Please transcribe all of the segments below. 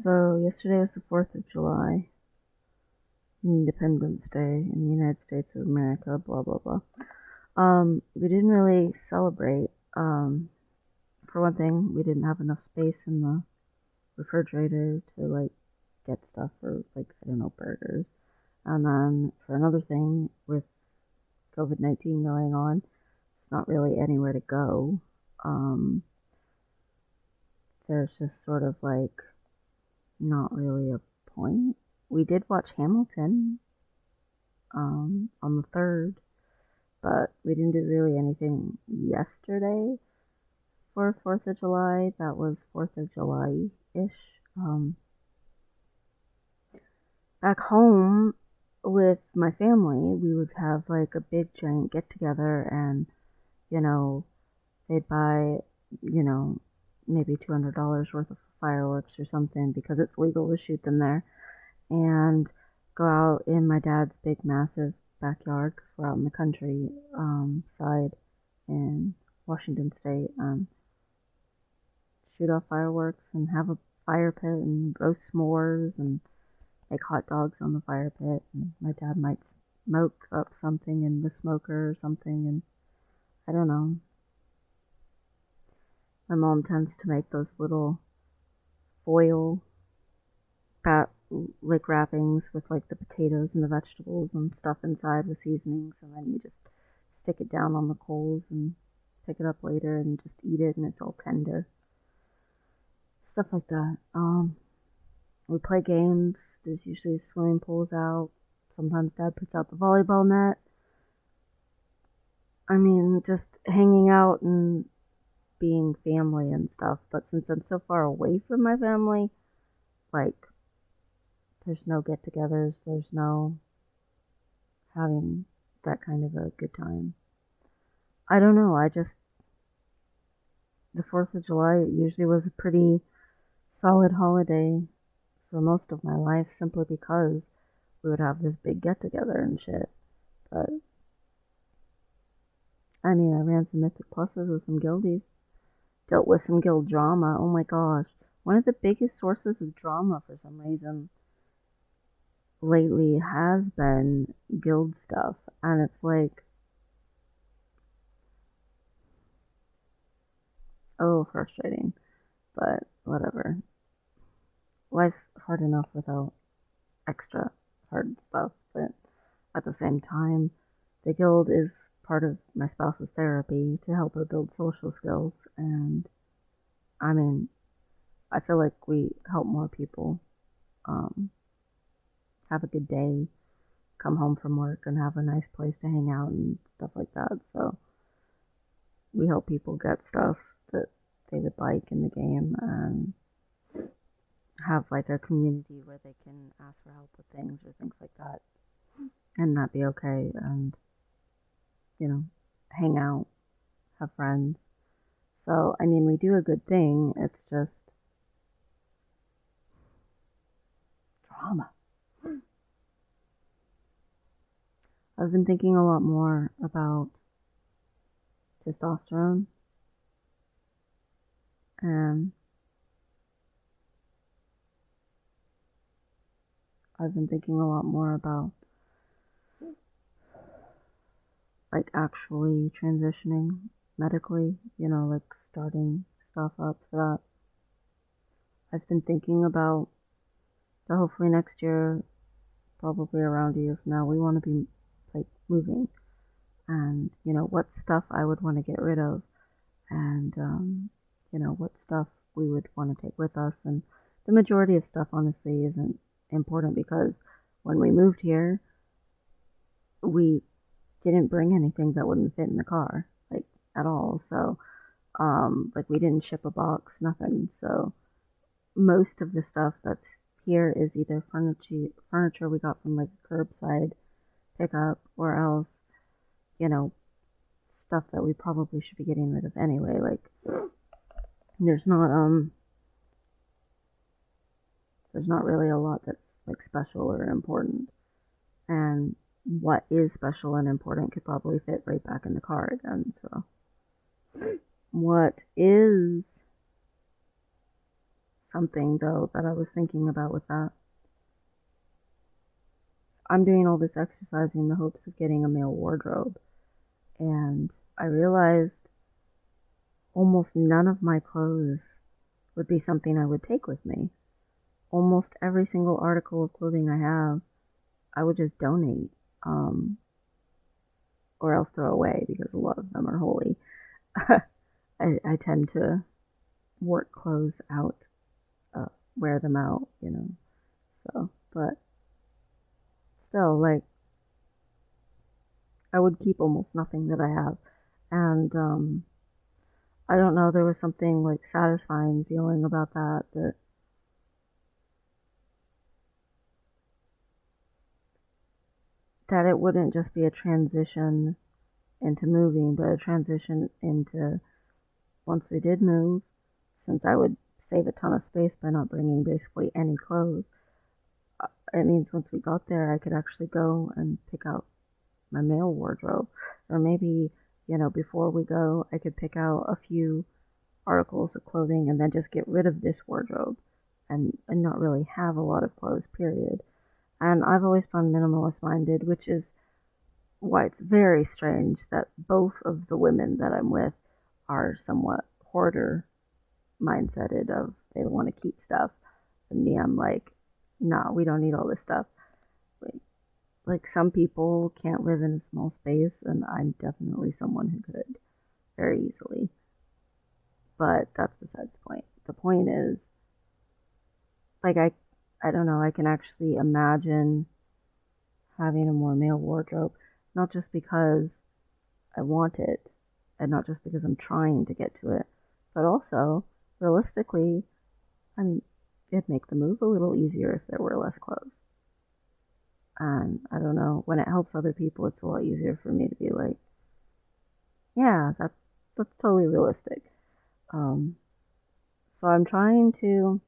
So yesterday was the 4th of July, Independence Day in the United States of America, blah blah blah. We didn't really celebrate. For one thing, we didn't have enough space in the refrigerator to like get stuff for like I don't know burgers. And then for another thing, with COVID-19 going on, it's not really anywhere to go. Um, there's just sort of like not really a point. We did watch Hamilton on the 3rd, but we didn't do really anything yesterday for 4th of July. That was 4th of July ish. Back home with my family, we would have like a big giant get together, and you know, they'd buy, you know, maybe $200 worth of fireworks or something because it's legal to shoot them there, and go out in my dad's big, massive backyard because we're out in the country side in Washington State, and shoot off fireworks and have a fire pit and roast s'mores and make hot dogs on the fire pit. And my dad might smoke up something in the smoker or something, and I don't know. My mom tends to make those little foil wrap, like wrappings with like the potatoes and the vegetables and stuff inside with seasonings, and then you just stick it down on the coals and pick it up later and just eat it, and it's all tender. Stuff like that. We play games. There's usually swimming pools out. Sometimes Dad puts out the volleyball net. I mean, just hanging out and being family and stuff. But since I'm so far away from my family, like, there's no get togethers, there's no having that kind of a good time. I don't know. The 4th of July usually was a pretty solid holiday for most of my life simply because we would have this big get together and shit. But I mean, I ran some Mythic Pluses with some guildies, dealt with some guild drama. Oh my gosh. One of the biggest sources of drama for some reason lately has been guild stuff. And it's like, oh, frustrating. But whatever. Life's hard enough without extra hard stuff. But at the same time, the guild is part of my spouse's therapy to help her build social skills. And I mean, I feel like we help more people um, have a good day, come home from work, and have a nice place to hang out and stuff like that. So we help people get stuff that they would like in the game and have like a community where they can ask for help with things or things like that and not be okay and, you know, hang out, have friends. So, I mean, we do a good thing. It's just drama. I've been thinking a lot more about testosterone, and I've been thinking a lot more about like actually transitioning medically, you know, like starting stuff up for that. I've been thinking about that hopefully next year, probably around a year from now, we want to be like moving, and you know what stuff I would want to get rid of, and you know what stuff we would want to take with us. And the majority of stuff honestly isn't important because when we moved here, we didn't bring anything that wouldn't fit in the car, like at all. So like we didn't ship a box, nothing. So most of the stuff that's here is either furniture we got from like a curbside pickup, or else, you know, stuff that we probably should be getting rid of anyway. Like there's not there's not really a lot that's like special or important. And what is special and important could probably fit right back in the car again. So what is something though that I was thinking about with that. I'm doing all this exercising in the hopes of getting a male wardrobe, and I realized almost none of my clothes would be something I would take with me. Almost every single article of clothing I have, I would just donate, um, or else throw away because a lot of them are holy. I tend to work clothes out, uh, wear them out, you know. So, but still, like, I would keep almost nothing that I have. And I don't know, there was something like satisfying feeling about that it wouldn't just be a transition into moving, but a transition into once we did move, since I would save a ton of space by not bringing basically any clothes. It means once we got there, I could actually go and pick out my male wardrobe, or maybe before we go, I could pick out a few articles of clothing and then just get rid of this wardrobe and not really have a lot of clothes, period. And I've always found minimalist minded, which is why it's very strange that both of the women that I'm with are somewhat hoarder mindseted of they want to keep stuff. And me, I'm like, nah, we don't need all this stuff. Like some people can't live in a small space, and I'm definitely someone who could very easily. But that's besides the point. The point is, like I don't know, I can actually imagine having a more male wardrobe, not just because I want it, and not just because I'm trying to get to it, but also realistically, I mean, it'd make the move a little easier if there were less clothes. And I don't know, when it helps other people, it's a lot easier for me to be like, yeah, that's totally realistic. Um, so I'm trying to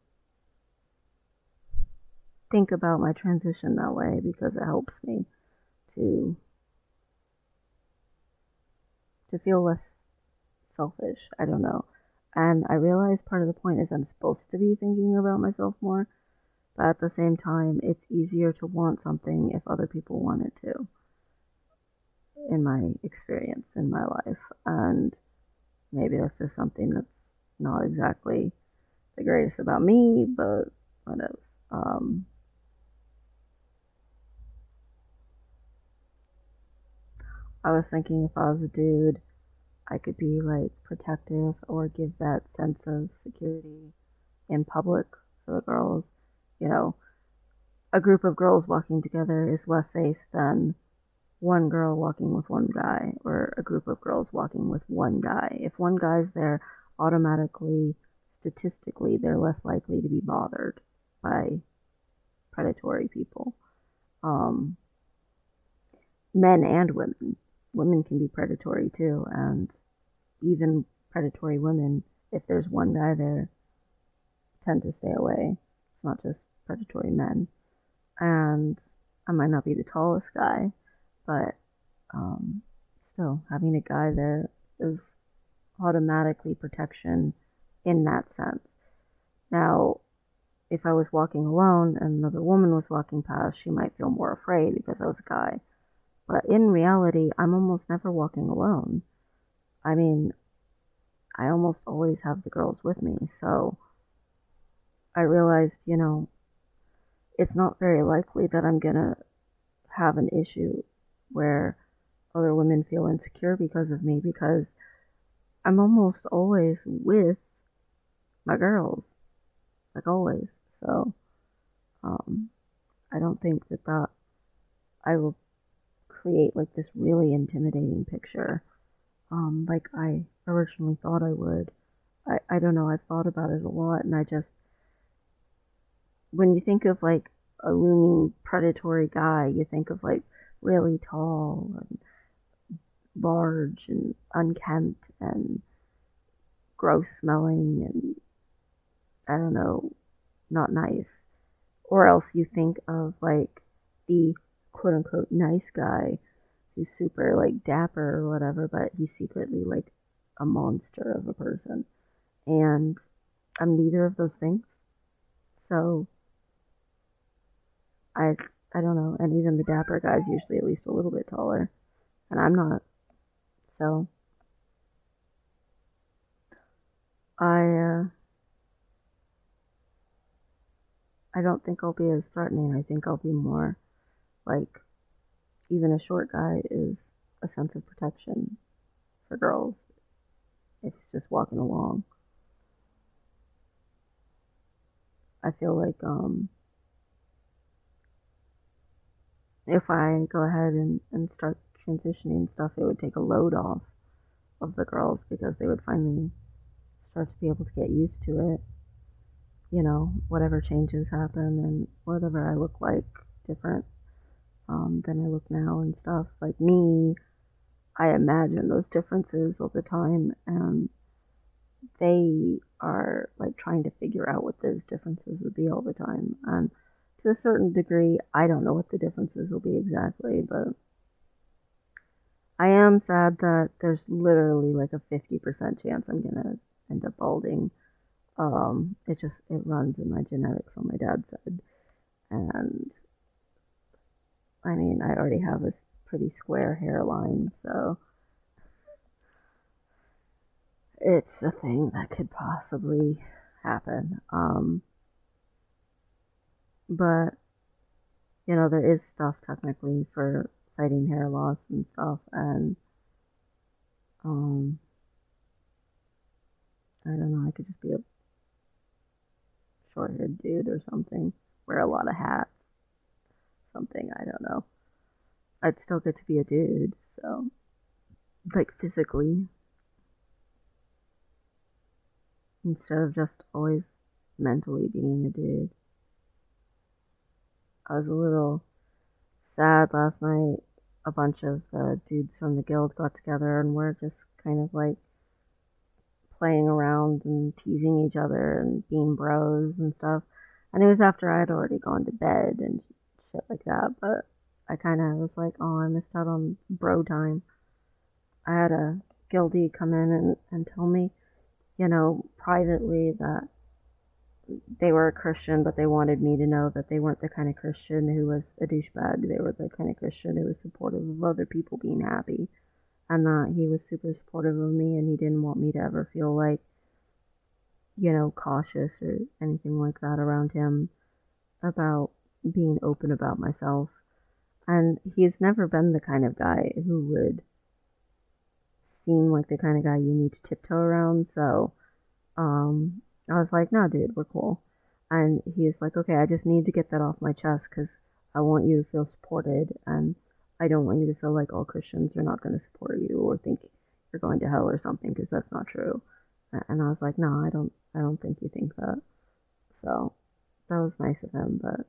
think about my transition that way because it helps me to to feel less selfish. I don't know. And I realize part of the point is I'm supposed to be thinking about myself more, but at the same time, it's easier to want something if other people want it too, in my experience in my life. And maybe that's just something that's not exactly the greatest about me, but whatever. Um, I was thinking if I was a dude, I could be like protective or give that sense of security in public for the girls. You know, a group of girls walking together is less safe than one girl walking with one guy or a group of girls walking with one guy. If one guy's there, automatically, statistically, they're less likely to be bothered by predatory people. Um, Men and women. Women can be predatory too, and even predatory women, if there's one guy there, tend to stay away. It's not just predatory men. And I might not be the tallest guy, but um, still, having a guy there is automatically protection in that sense. Now, if I was walking alone and another woman was walking past, she might feel more afraid because I was a guy. But in reality, I'm almost never walking alone. I mean, I almost always have the girls with me. So I realized, it's not very likely that I'm going to have an issue where other women feel insecure because of me because I'm almost always with my girls, like always. So um, I don't think that I will create like this really intimidating picture like I originally thought I would. I don't know, I've thought about it a lot and I just, when you think of like a looming predatory guy, you think of like really tall and large and unkempt and gross smelling and I don't know, not nice. Or else you think of like the quote unquote nice guy who's super like dapper or whatever, but he's secretly like a monster of a person. And I'm neither of those things. So I I don't know, and even the dapper guys usually at least a little bit taller, and I'm not. So I I don't think I'll be as threatening. I think I'll be more like even a short guy is a sense of protection for girls if he's just walking along. I feel like if I go ahead and start transitioning stuff, it would take a load off of the girls because they would finally start to be able to get used to it. You know, whatever changes happen and whatever I look like different than I look now and stuff. Like me, I imagine those differences all the time, and they are like trying to figure out what those differences would be all the time. And to a certain degree, I don't know what the differences will be exactly, but I am sad that there's literally like a 50% chance I'm gonna end up balding. It runs in my genetics on my dad's side, and I mean I already have a pretty square hairline, so it's a thing that could possibly happen. But there is stuff technically for fighting hair loss and stuff, and um, I don't know. I could just be a short-haired dude or something, wear a lot of hats, something. I don't know. I'd still get to be a dude, so like physically, instead of just always mentally being a dude. I was a little sad last night. A bunch of dudes from the guild got together and we're just kind of like playing around and teasing each other and being bros and stuff. And it was after I'd already gone to bed and shit like that. But I kind of was like, oh, I missed out on bro time. I had a guildie come in and tell me, privately that they were a Christian, but they wanted me to know that they weren't the kind of Christian who was a douchebag. They were the kind of Christian who was supportive of other people being happy, and that he was super supportive of me, and he didn't want me to ever feel like, cautious or anything like that around him about being open about myself. And he's never been the kind of guy who would seem like the kind of guy you need to tiptoe around. So, I was like, no, dude, we're cool. And he's like, okay, I just need to get that off my chest because I want you to feel supported, and I don't want you to feel like all Christians are not going to support you or think you're going to hell or something because that's not true. And I was like, no, I don't think you think that. So that was nice of him. But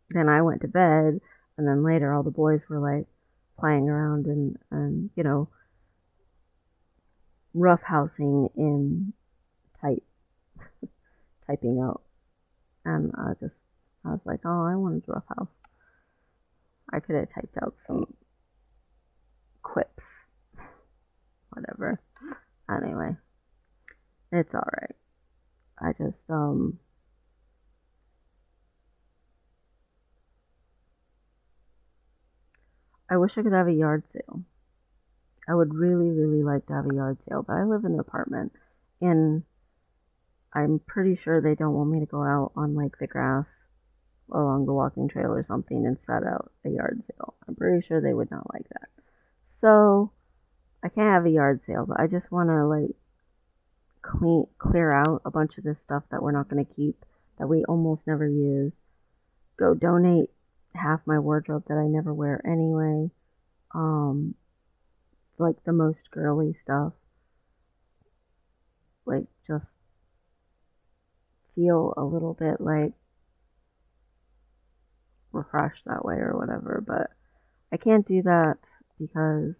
then I went to bed, and then later all the boys were like playing around and roughhousing in type typing out, and I was like, oh, I wanted roughhouse. I could have typed out some quips, whatever. Anyway, it's all right. I just I wish I could have a yard sale. I would really, really like to have a yard sale, but I live in an apartment, and I'm pretty sure they don't want me to go out on like the grass along the walking trail or something and set out a yard sale. I'm pretty sure they would not like that. So I can't have a yard sale, but I just want to like clear out a bunch of this stuff that we're not going to keep, that we almost never use. Go donate half my wardrobe that I never wear anyway. Um, like the most girly stuff. Like just feel a little bit like refreshed that way or whatever. But I can't do that because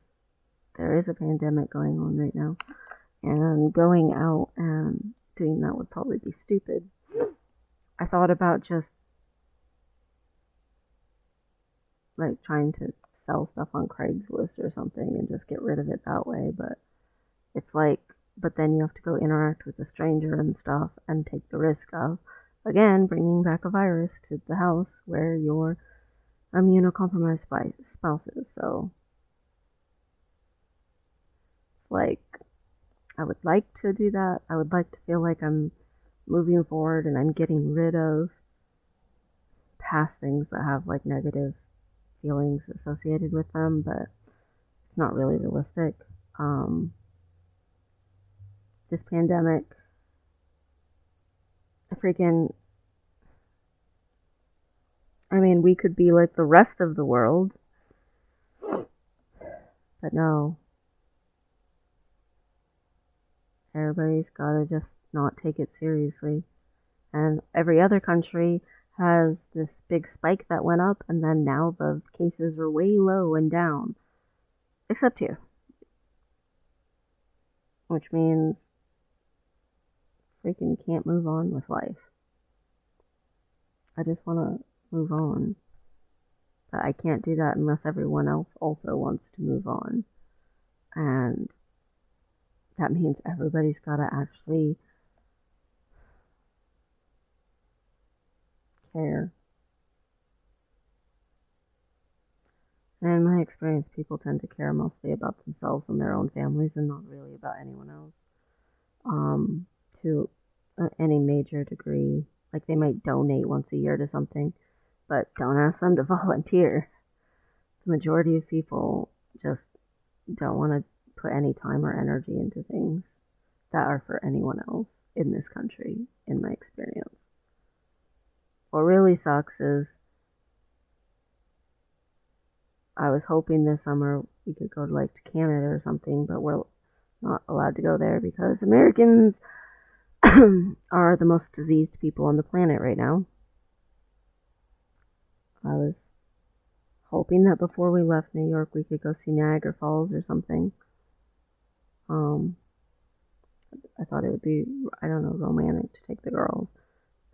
there is a pandemic going on right now. And going out and doing that would probably be stupid. I thought about just like trying to sell stuff on Craigslist or something and just get rid of it that way, but it's like, but then you have to go interact with a stranger and stuff and take the risk of again, bringing back a virus to the house where your immunocompromised spouse is. So it's like, I would like to do that. I would like to feel like I'm moving forward and I'm getting rid of past things that have like negative feelings associated with them, but it's not really realistic. Um, this pandemic, freaking, I mean, we could be like the rest of the world, but no, everybody's gotta just not take it seriously. And every other country has this big spike that went up, and then now the cases are way low and down, except here, which means freaking can't move on with life. I just want to move on, but I can't do that unless everyone else also wants to move on. And that means everybody's got to actually care. And in my experience, people tend to care mostly about themselves and their own families and not really about anyone else. To any major degree. Like they might donate once a year to something, but don't ask them to volunteer. The majority of people just don't want to put any time or energy into things that are for anyone else in this country, in my experience. What really sucks is I was hoping this summer we could go to like to Canada or something, but we're not allowed to go there because Americans are the most diseased people on the planet right now. I was hoping that before we left New York we could go see Niagara Falls or something. Um, I thought it would be, I don't know, romantic to take the girls,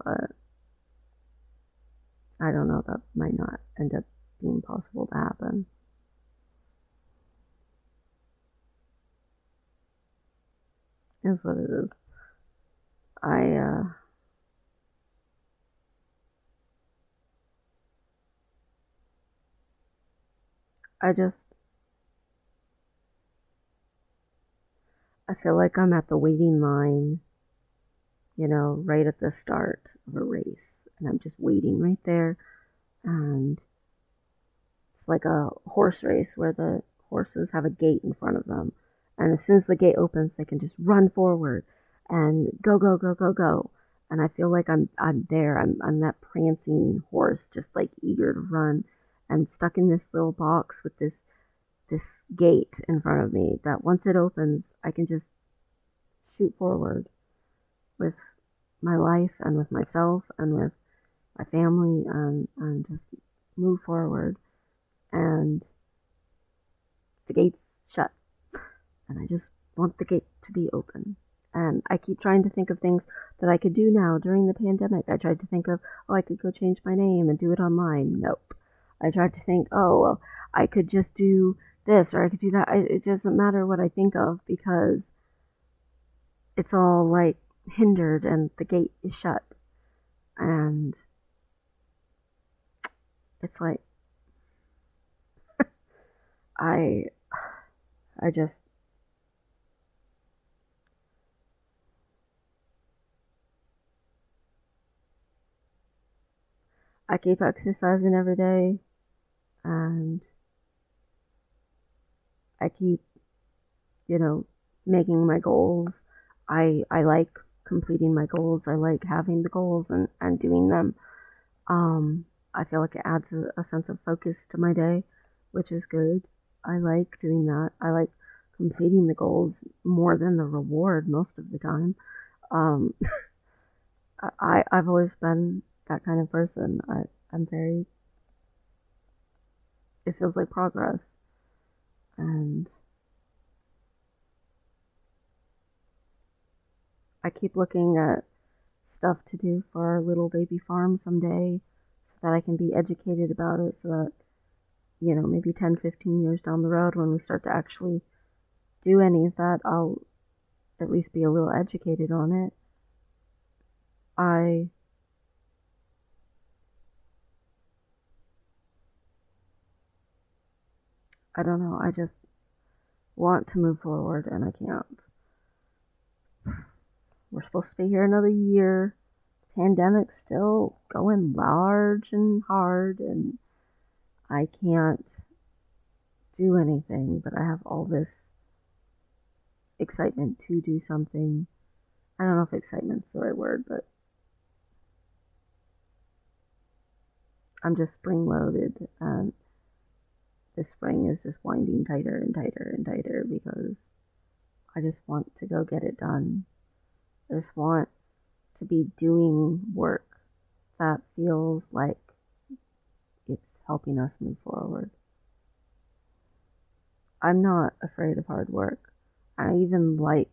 but I don't know, that might not end up being possible to happen. Is what it is. I, I just, I feel like I'm at the waiting line, right at the start of a race, and I'm just waiting right there, and it's like a horse race where the horses have a gate in front of them, and as soon as the gate opens, they can just run forward and go, go, go, go, go. And I feel like I'm there. I'm that prancing horse, just like eager to run, and stuck in this little box with this gate in front of me. That once it opens, I can just shoot forward with my life and with myself and with my family and just move forward. And the gate's shut, and I just want the gate to be open. And I keep trying to think of things that I could do now during the pandemic. I tried to think of, oh, I could go change my name and do it online. Nope. I tried to think, oh, well, I could just do this or I could do that. It doesn't matter what I think of because it's all like hindered and the gate is shut. And it's like, I, I just, I keep exercising every day and I keep, you know, making my goals. I like completing my goals. I like having the goals and doing them. Um, I feel like it adds a sense of focus to my day, which is good. I like doing that. I like completing the goals more than the reward most of the time. Um, I've always been that kind of person. I'm very, it feels like progress. And I keep looking at stuff to do for our little baby farm someday so that I can be educated about it so that, maybe 10, 15 years down the road when we start to actually do any of that, I'll at least be a little educated on it. I I don't know, I just want to move forward and I can't. We're supposed to be here another year. Pandemic's still going large and hard, and I can't do anything, but I have all this excitement to do something. I don't know if excitement's the right word, but I'm just spring loaded, and this spring is just winding tighter and tighter and tighter because I just want to go get it done. I just want to be doing work that feels like it's helping us move forward. I'm not afraid of hard work. I even like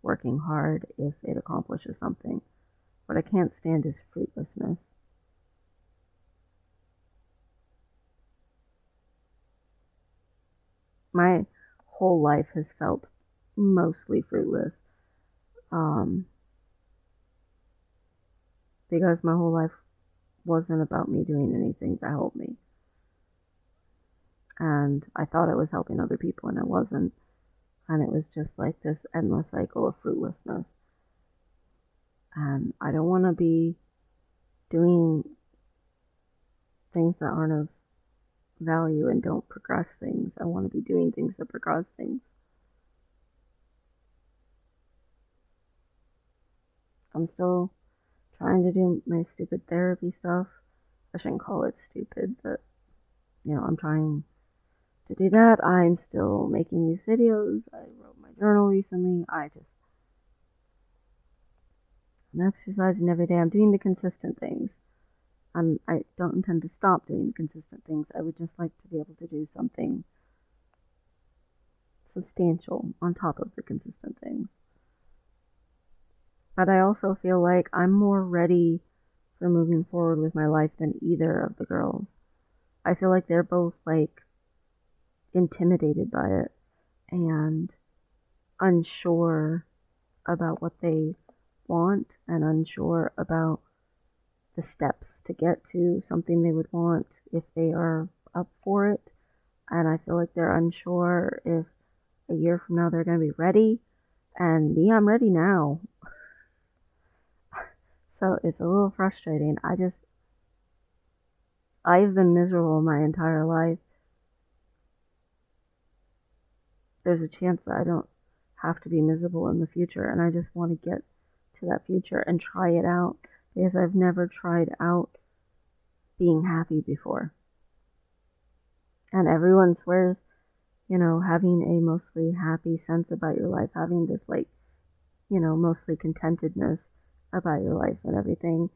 working hard if it accomplishes something. What I can't stand is fruitlessness. My whole life has felt mostly fruitless. Um, because my whole life wasn't about me doing anything to help me. And I thought I was helping other people and I wasn't. And it was just like this endless cycle of fruitlessness. And I don't want to be doing things that aren't of value and don't progress things. I want to be doing things that progress things. I'm still trying to do my stupid therapy stuff. I shouldn't call it stupid, but I'm trying to do that. I'm still making these videos. I wrote my journal recently. I'm exercising every day. I'm doing the consistent things. I don't intend to stop doing the consistent things. I would just like to be able to do something substantial on top of the consistent things. But I also feel like I'm more ready for moving forward with my life than either of the girls. I feel like they're both like intimidated by it and unsure about what they want and unsure about the steps to get to something they would want if they are up for it. And I feel like they're unsure if a year from now they're going to be ready. And me, I'm ready now. So it's a little frustrating. I've been miserable my entire life. There's a chance that I don't have to be miserable in the future, and I just want to get to that future and try it out because I've never tried out being happy before. And everyone swears, having a mostly happy sense about your life, having this mostly contentedness about your life and everything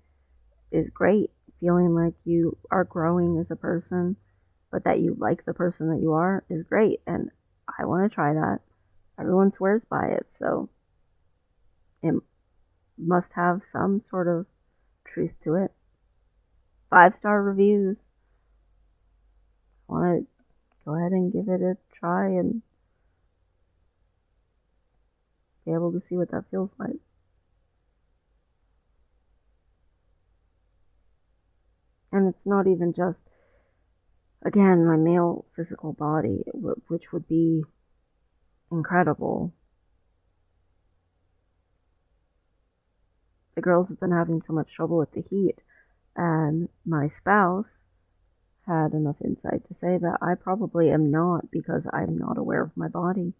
is great. Feeling like you are growing as a person, but that you like the person that you are is great. And I want to try that. Everyone swears by it, so it must have some sort of truth to it. 5-star reviews. I want to go ahead and give it a try and be able to see what that feels like. And it's not even just, again, my male physical body, which would be incredible. The girls have been having so much trouble with the heat, and my spouse had enough insight to say that I probably am not because I'm not aware of my body.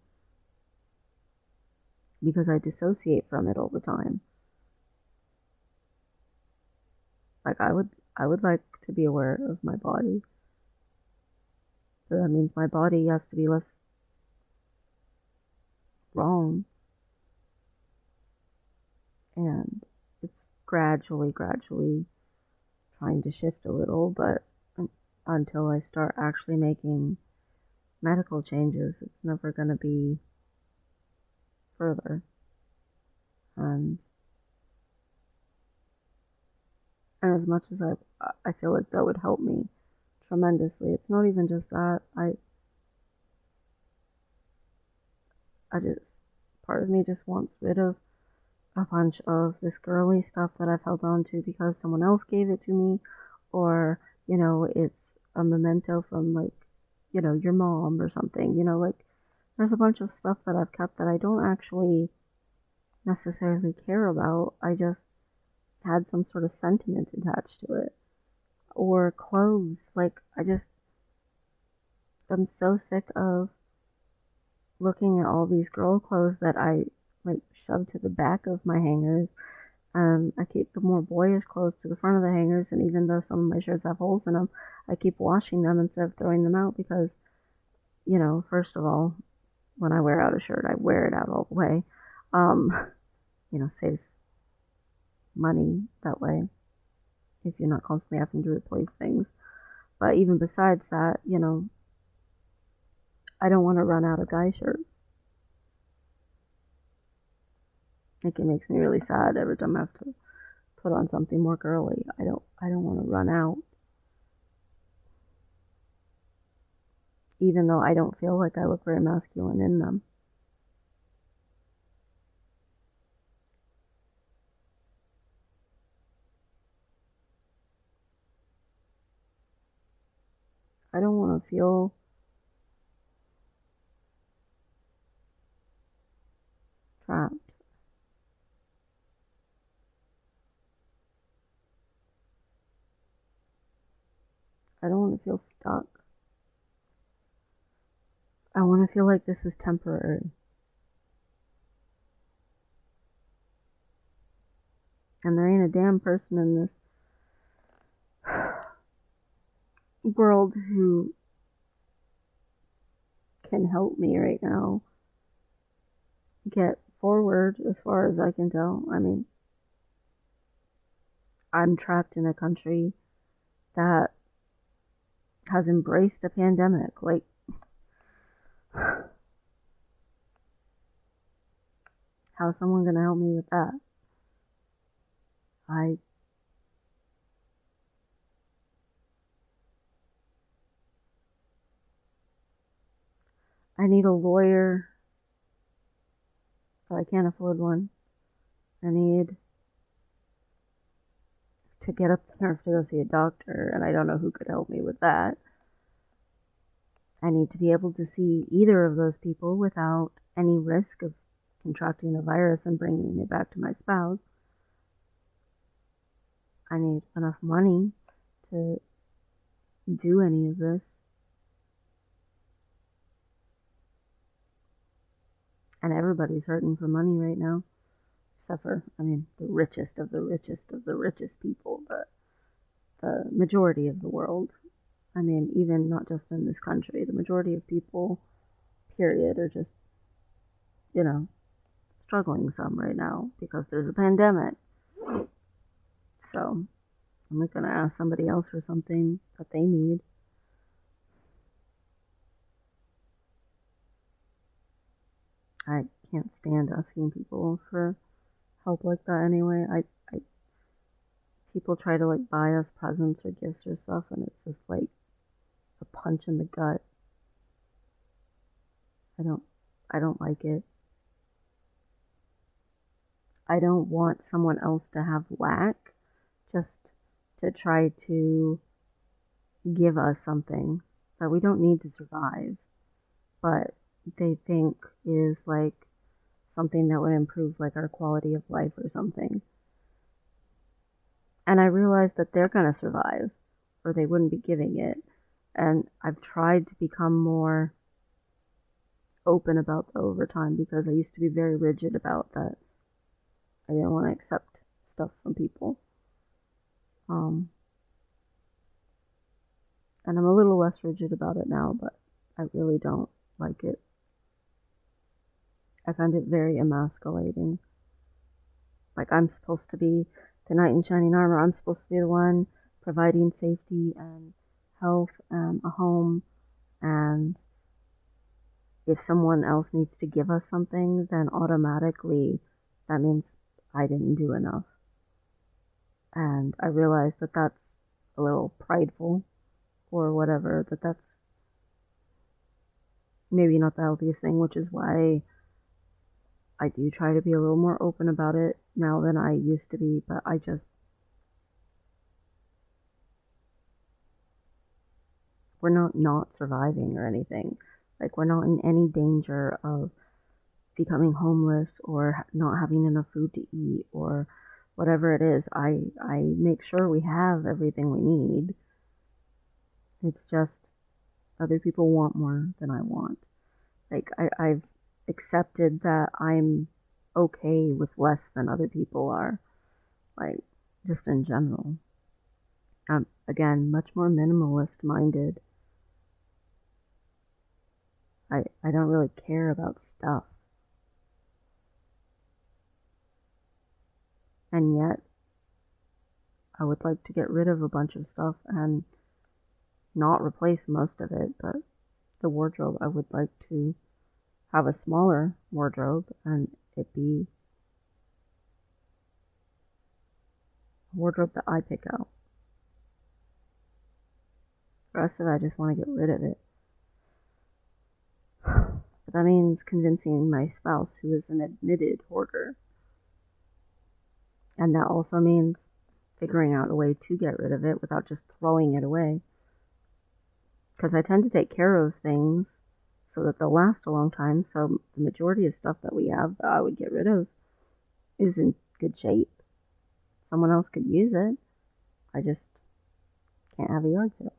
Because I dissociate from it all the time. Like I would like to be aware of my body. So that means my body has to be less wrong. And it's gradually trying to shift a little, but until I start actually making medical changes, it's never going to be further. And as much as I feel like that would help me tremendously, it's not even just that. I just, part of me just wants rid of a bunch of this girly stuff that I've held on to because someone else gave it to me, or it's a memento from like your mom or something, like there's a bunch of stuff that I've kept that I don't actually necessarily care about. I just had some sort of sentiment attached to it. Or clothes. Like, I'm so sick of looking at all these girl clothes that I like shove to the back of my hangers. I keep the more boyish clothes to the front of the hangers, and even though some of my shirts have holes in them, I keep washing them instead of throwing them out because, first of all, when I wear out a shirt, I wear it out all the way. Um, saves money that way if you're not constantly having to replace things. But even besides that, I don't want to run out of guy shirts. Like, it makes me really sad every time I have to put on something more girly. I don't want to run out. Even though I don't feel like I look very masculine in them. I don't want to feel trapped. I don't want to feel stuck. I want to feel like this is temporary. And there ain't a damn person in this world who can help me right now get forward as far as I can tell. I mean, I'm trapped in a country that has embraced a pandemic. Like, how's someone going to help me with that? I I need a lawyer, but I can't afford one. I need to get up the nerve to go see a doctor, and I don't know who could help me with that. I need to be able to see either of those people without any risk of contracting the virus and bringing it back to my spouse. I need enough money to do any of this. And everybody's hurting for money right now. Except for, the richest of the richest of the richest people, but the majority of the world. Even not just in this country, the majority of people, period, are just, you know, struggling some right now because there's a pandemic. So I'm not going to ask somebody else for something that they need. I can't stand asking people for help like that anyway. People try to like buy us presents or gifts or stuff, and it's just like a punch in the gut. I don't I don't like it. I don't want someone else to have lack just to try to give us something that we don't need to survive, but they think is like something that would improve like our quality of life or something. And I realize that they're going to survive or they wouldn't be giving it. And I've tried to become more open about that over time because I used to be very rigid about that. I didn't want to accept stuff from people. Um, and I'm a little less rigid about it now, but I really don't like it. I find it very emasculating. Like, I'm supposed to be the knight in shining armor. I'm supposed to be the one providing safety and health and a home. And if someone else needs to give us something, then automatically that means I didn't do enough. And I realize that that's a little prideful or whatever, that's maybe not the healthiest thing, which is why I do try to be a little more open about it now than I used to be, but we're not surviving or anything. Like, we're not in any danger of becoming homeless or not having enough food to eat or whatever it is. I make sure we have everything we need. It's just other people want more than I want. Like, I've accepted that I'm okay with less than other people are. Like, just in general. I'm, again, much more minimalist minded. I don't really care about stuff. And yet, I would like to get rid of a bunch of stuff and not replace most of it, but the wardrobe, I would like to have a smaller wardrobe and it be a wardrobe that I pick out. The rest of it, I just want to get rid of it. But that means convincing my spouse, who is an admitted hoarder. And that also means figuring out a way to get rid of it without just throwing it away. Because I tend to take care of things so that they'll last a long time. So the majority of stuff that we have that I would get rid of is in good shape. Someone else could use it. I just can't have a yard sale.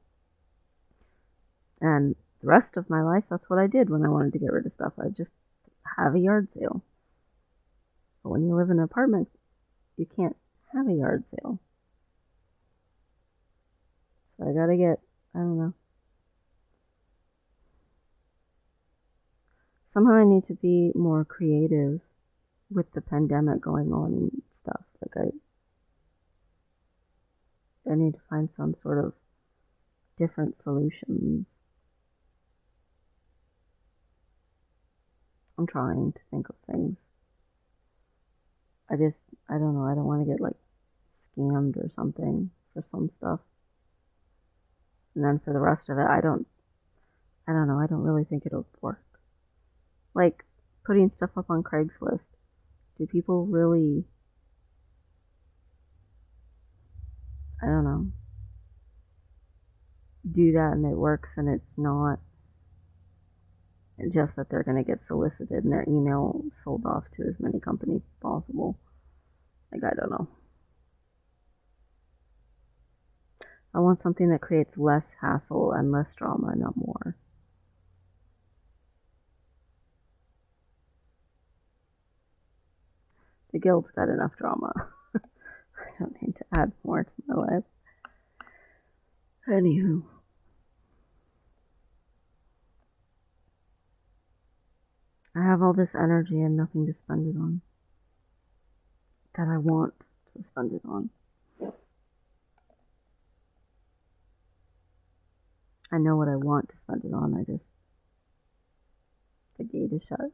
And the rest of my life, that's what I did when I wanted to get rid of stuff. I just have a yard sale. But when you live in an apartment, you can't have a yard sale. So I gotta get, I don't know. Somehow I need to be more creative with the pandemic going on and stuff. Like, I need to find some sort of different solutions. I'm trying to think of things. I don't know, I don't want to get like scammed or something for some stuff. And then for the rest of it, I don't know, I don't really think it'll work. Like, putting stuff up on Craigslist. Do people really, I don't know, do that and it works and it's not just that they're going to get solicited and their email sold off to as many companies as possible? Like, I don't know. I want something that creates less hassle and less drama, not more. The guild's got enough drama. I don't need to add more to my life. Anywho. I have all this energy and nothing to spend it on. That I want to spend it on. I know what I want to spend it on. The gate is shut.